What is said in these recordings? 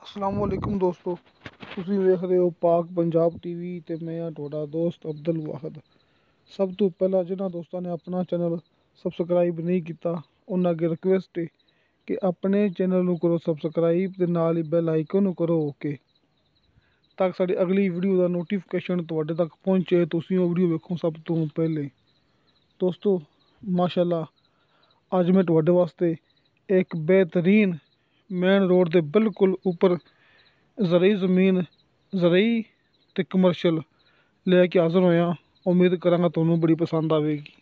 अस्सलाम वालेकुम दोस्तों, ਤੁਸੀਂ ਵੇਖ ਰਹੇ ਹੋ ਪਾਕ ਪੰਜਾਬ ਟੀਵੀ ਤੇ ਮੈਂ ਹਾਂ ਤੁਹਾਡਾ ਦੋਸਤ ਅਬਦੁਲ ਵਾਹਿਦ। ਸਭ ਤੋਂ ਪਹਿਲਾਂ ਜਿਨ੍ਹਾਂ ਦੋਸਤਾਂ ਨੇ ਆਪਣਾ ਚੈਨਲ ਸਬਸਕ੍ਰਾਈਬ ਨਹੀਂ ਕੀਤਾ ਉਹਨਾਂ ਅੱਗੇ ਰਿਕੁਐਸਟ ਹੈ ਕਿ ਆਪਣੇ ਚੈਨਲ ਨੂੰ ਕਰੋ ਸਬਸਕ੍ਰਾਈਬ ਤੇ ਨਾਲ ਹੀ ਬੈਲ ਆਈਕਨ ਨੂੰ ਕਰੋ ਓਕੇ, ਤਾਂ ਕਿ ਸਾਡੀ ਅਗਲੀ ਵੀਡੀਓ ਦਾ ਨੋਟੀਫਿਕੇਸ਼ਨ ਤੁਹਾਡੇ ਤੱਕ ਪਹੁੰਚੇ, ਤੁਸੀਂ ਉਹ ਵੀਡੀਓ ਵੇਖੋ ਸਭ ਤੋਂ ਪਹਿਲੇ। ਦੋਸਤੋ ਮਾਸ਼ਾਅੱਲਾ, ਅੱਜ मैं ਤੁਹਾਡੇ ਵਾਸਤੇ एक बेहतरीन मेन रोड के बिल्कुल उपर ज़रई ज़मीन ज़रई ते कमर्शल लैके हाज़र होया। उम्मीद करांगा तुहानू बड़ी पसंद आवेगी।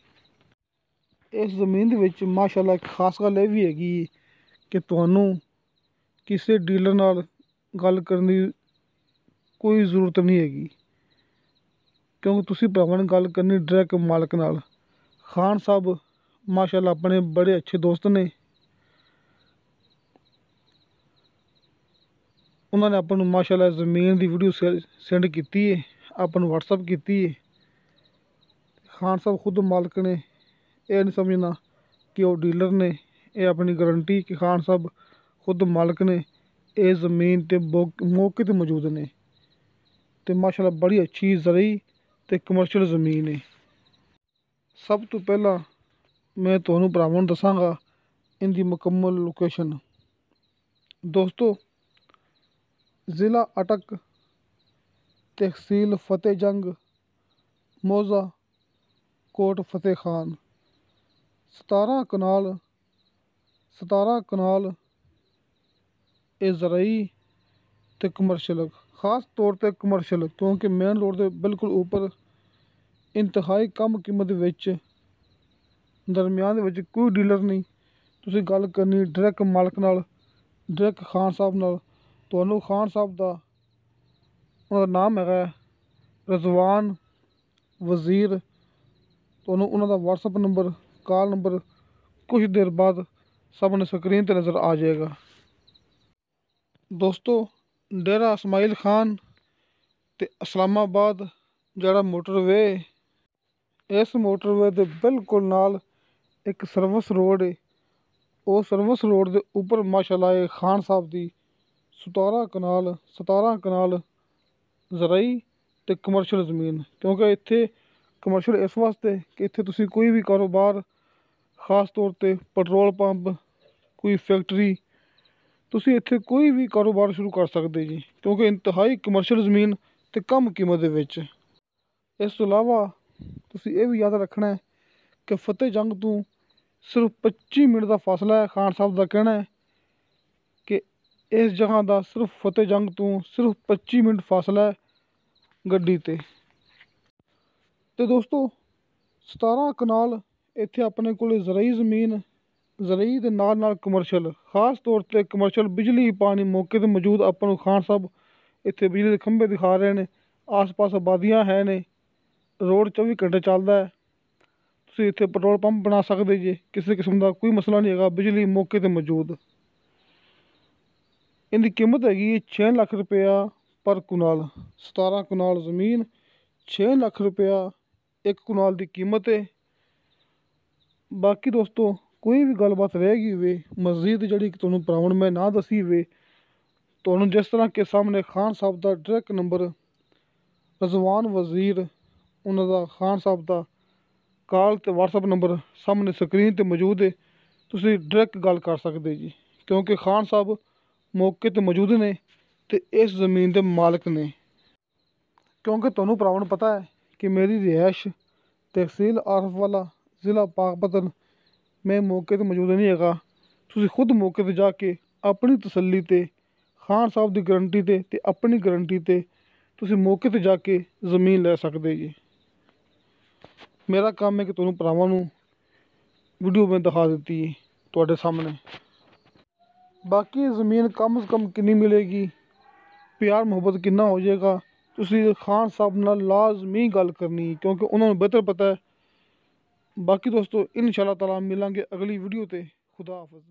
इस ज़मीन दे विच माशाअल्लाह एक खास गल ये भी हैगी कि तुहानू किसी डीलर नाल गल करने की कोई ज़रूरत नहीं हैगी, क्योंकि तुसी भरावां ने गल करनी डायरैक्ट मालक नाल। खान साहब माशाअल्लाह अपने बड़े अच्छे दोस्त ने, उन्होंने अपन माशाअल्लाह ज़मीन की वीडियो सेंड की है, अपन व्हाट्सअप की है। खान साहब खुद मालिक ने, यह नहीं समझना कि वो डीलर ने, ये अपनी गारंटी कि खान साहब खुद मालिक ने, ये ज़मीन ते मौके ते मौजूद ने ते माशाअल्लाह बड़ी अच्छी ज़रई ते कमर्शल ज़मीन है। सब तो पहला मैं तुहानू भरावां नू दसांगा इनकी मुकम्मल लोकेशन। दोस्तों, ज़िला अटक, तहसील फतेह जंग, मौज़ा कोट फतेह खान। 17 कनाल ये ज़रई ते कमर्शल, खास तौर पर कमर्शल, क्योंकि मेन रोड के बिल्कुल ऊपर इंतहाई कम कीमत विच दरम्यान विच कोई डीलर नहीं। तुसीं गल करनी डायरैक्ट मालक नाल, डायरैक्ट खान साहब नाल। तुहानू खान साहब दा उन्हां दा नाम हैगा रज़वान वज़ीर। तुहानू उन्हां दा व्हाट्सअप नंबर, कॉल नंबर कुछ देर बाद सामने स्क्रीन पर नज़र आ जाएगा। दोस्तों, डेरा इस्माइल खान ते इस्लामाबाद जड़ा मोटरवे, इस मोटरवे के बिल्कुल नाल एक सर्विस रोड है। वो सर्विस रोड के उपर माशाअल्लाह खान साहब की 17 कनाल ज़रई ते कमर्शल ज़मीन। क्योंकि इत्थे कमर्शल इस वास्ते कि इत्थे तुसी कोई भी कारोबार, खास तौर पर पेट्रोल पंप, कोई फैक्ट्री, तुसी इत्थे कोई भी कारोबार शुरू कर सकते जी, क्योंकि इंतहाई कमर्शल ज़मीन ते कम कीमत दे विच। इस तो इलावा तुसी ये भी याद रखना है कि फतेह जंग तो सिर्फ 25 मिनट का फासला है। खान साहब का कहना है कि इस जगह का सिर्फ फतेह जंग तो सिर्फ 25 मिनट फासला है गड्डी ते। दोस्तों, 17 कनाल इत्थे अपने कोल ज़रई ज़मीन, ज़रई दे नाल नाल कमर्शल, खास तौर पर कमर्शल बिजली पानी मौके पर मौजूद। अपन खान साहब इत्थे बिजली के खंभे दिखा रहे हैं, आस पास आबादियाँ है ने, रोड 24 घंटे चलता है। तुसीं इत्थे पेट्रोल पंप बना सकते जी, किसी किस्म का कोई मसला नहीं है, बिजली मौके पर मौजूद। इनकी कीमत हैगी 6 लाख रुपया पर कनाल। 17 कनाल ज़मीन, 6 लाख रुपया एक कनाल की कीमत है। बाकी दोस्तों, कोई भी गलबात रहेगी वे मज़ीद जी तुहानू भरावां मैं ना दसी वे, तुहानू जिस तरह के सामने खान साहब का डायरैक्ट नंबर रज़वान वज़ीर, उन्होंने खान साहब का कॉल ते व्हाट्सअप नंबर सामने स्क्रीन पर मौजूद है। तुसीं डायरैक्ट गल कर सकते जी, क्योंकि खान साहब मौके पर मौजूद ने ते इस ज़मीन के मालिक ने। क्योंकि तुहानू भरावां नू पता है कि मेरी रिहाइश तहसील आरफवाला, ज़िला पाकपतन, मैं मौके पर मौजूद नहीं है। तुसीं खुद मौके पर जाके अपनी तसल्ली ते खान साहब की गारंटी ते अपनी गारंटी ते तुसीं मौके पर जाके ज़मीन लै सकते जी। मेरा काम है कि तुहानू भरावां नू वीडियो में दिखा दी है तुहाडे सामने। बाकी ज़मीन कम से कम कितनी मिलेगी, प्यार मुहब्बत कितना हो जाएगा, तुसीं खान साहब नाल लाजमी गल करनी, क्योंकि उन्होंने बेहतर पता है। बाकी दोस्तों, इंशाअल्लाह ताला मिलांगे अगली वीडियो ते। खुदा हाफिज़।